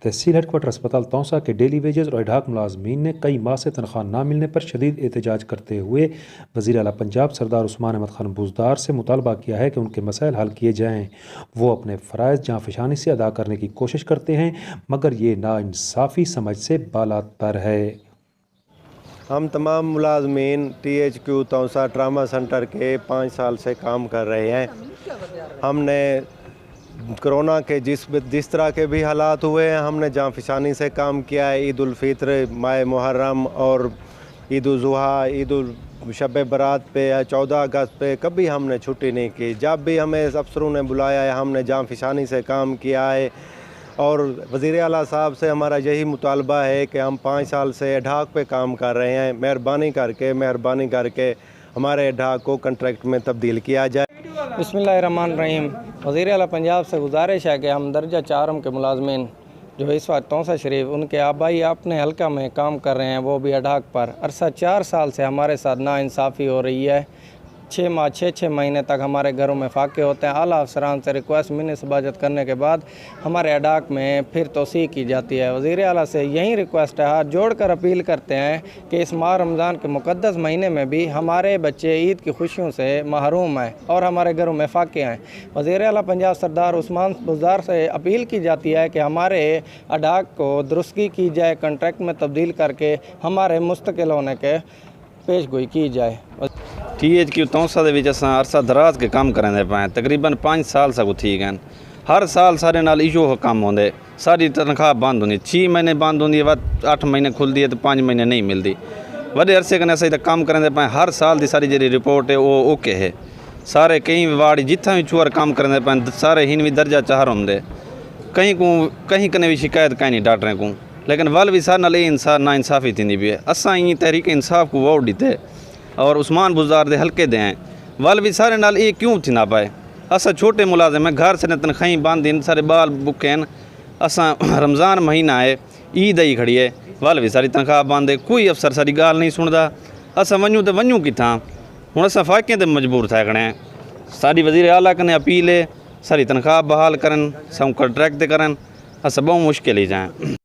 تحصیل head quarter اسپتال تونسا کے daily wages اور ایڈھاک ملازمین نے کئی ماہ سے تنخواہ نہ ملنے پر شدید احتجاج کرتے ہوئے وزیر اعلیٰ پنجاب سردار عثمان احمد خان بزدار سے مطالبہ کیا ہے کہ ان کے مسائل حل کیے جائیں۔ وہ اپنے فرائض جانفشانی سے ادا کرنے کی کوشش کرتے ہیں مگر یہ ناانصافی سمجھ سے بالاتر ہے۔ ہم تمام ملازمین THQ تونسا ٹراما سنٹر کے 5 سال سے کام کر رہے ہیں۔ ہم نے کرونا کے جس طرح کے بھی حالات ہوئے ہیں ہم نے جانفشانی سے کام کیا ہے۔ عید الفطر، ماہ محرم اور عید الاضحیٰ، عید شب برات پہ یا 14 اگست پہ کبھی ہم نے چھٹی نہیں کی۔ جب بھی ہمیں افسروں نے بلایا ہے ہم نے جانفشانی سے کام کیا ہے، اور وزیر اعلیٰ صاحب سے ہمارا یہی مطالبہ ہے کہ ہم 5 سال سے ایڈھاک پہ کام کر رہے ہیں، مہربانی کر کے ہمارے ایڈھاک کو کنٹریکٹ میں تبدیل کیا جائے۔ بسم اللہ الرحمن الرحیم۔ وزیر اعلیٰ پنجاب سے گزارش ہے کہ ہم درجہ 4 کے ملازمین جو اس وقت تونسا شریف ان کے آبائی اپنے حلقہ میں کام کر رہے ہیں، وہ بھی ایڈھاک پر عرصہ 4 سال سے ہمارے ساتھ ناانصافی ہو رہی ہے۔ 6 مہینے تک ہمارے گھروں میں فاقے ہوتے ہیں۔ اعلیٰ افسران سے ریکویسٹ منی سباجت کرنے کے بعد ہمارے ایڈھاک میں پھر توسیع کی جاتی ہے۔ وزیر اعلیٰ سے یہی ریکویسٹ ہے، ہاتھ جوڑ کر اپیل کرتے ہیں کہ اس ماہ رمضان کے مقدس مہینے میں بھی ہمارے بچے عید کی خوشیوں سے محروم ہیں اور ہمارے گھروں میں فاقے ہیں۔ وزیر اعلیٰ پنجاب سردار عثمان بزدار سے اپیل کی جاتی ہے کہ ہمارے ایڈھاک کو درستگی کی جائے، کنٹریکٹ میں تبدیل کر کے ہمارے مستقل ہونے کے پیش گوئی کی جائے۔ THQ تونسا دے وچ اساں عرصہ دراز کے کام کرندے پئے، تقریباً 5 سال سے تھی گئے۔ ہر سال سارے نال ایشو کام ہوندے، ساری تنخواہ بند ہوندی، 6 مہینے بند ہوندی ہے، 8 مہینے کھلدی ہے تو 5 مہینے نہیں ملتی۔ وڈے عرصے کنے اساں کام کرندے پئے، ہر سال دی ساری جڑی رپورٹ ہے وہ اوکے ہے۔ سارے کئی واڑ جتھاں بھی چور کام کرندے پئے سارے ہن بھی درجہ 4 ہوندے، کہیں کنے بھی شکایت کہیں نہیں ڈاکٹریں کو، لیکن ول بھی سارے نال انصاف نا انصافی تھیندی پئی ہے۔ اساں ہی تحریک انصاف کو ووٹ دیتے اور عثمان بزدار دے حلقے دے ہیں، ول بھی سارے نال یہ کیوں تھی نہ پائے؟ اساں چھوٹے ملازم ہیں، گھر سے تنخواہیں بند ہیں، سارے بال بکے ہیں۔ اساں رمضان مہینہ ہے، عید آئی کھڑی ہے، ول بھی ساری تنخواہ بند ہے، کوئی افسر ساری گال نہیں سندا۔ اساں ونجوں تے ونجوں کتھاں؟ ہن اساں فاقے تے مجبور تھے کھڑے ہیں۔ ساری وزیر اعلیٰ کنے اپیل ہے ساری تنخواہ بحال کرن، سب کنٹریکٹ تے کرن، اساں بہت مشکل ہی جائیں۔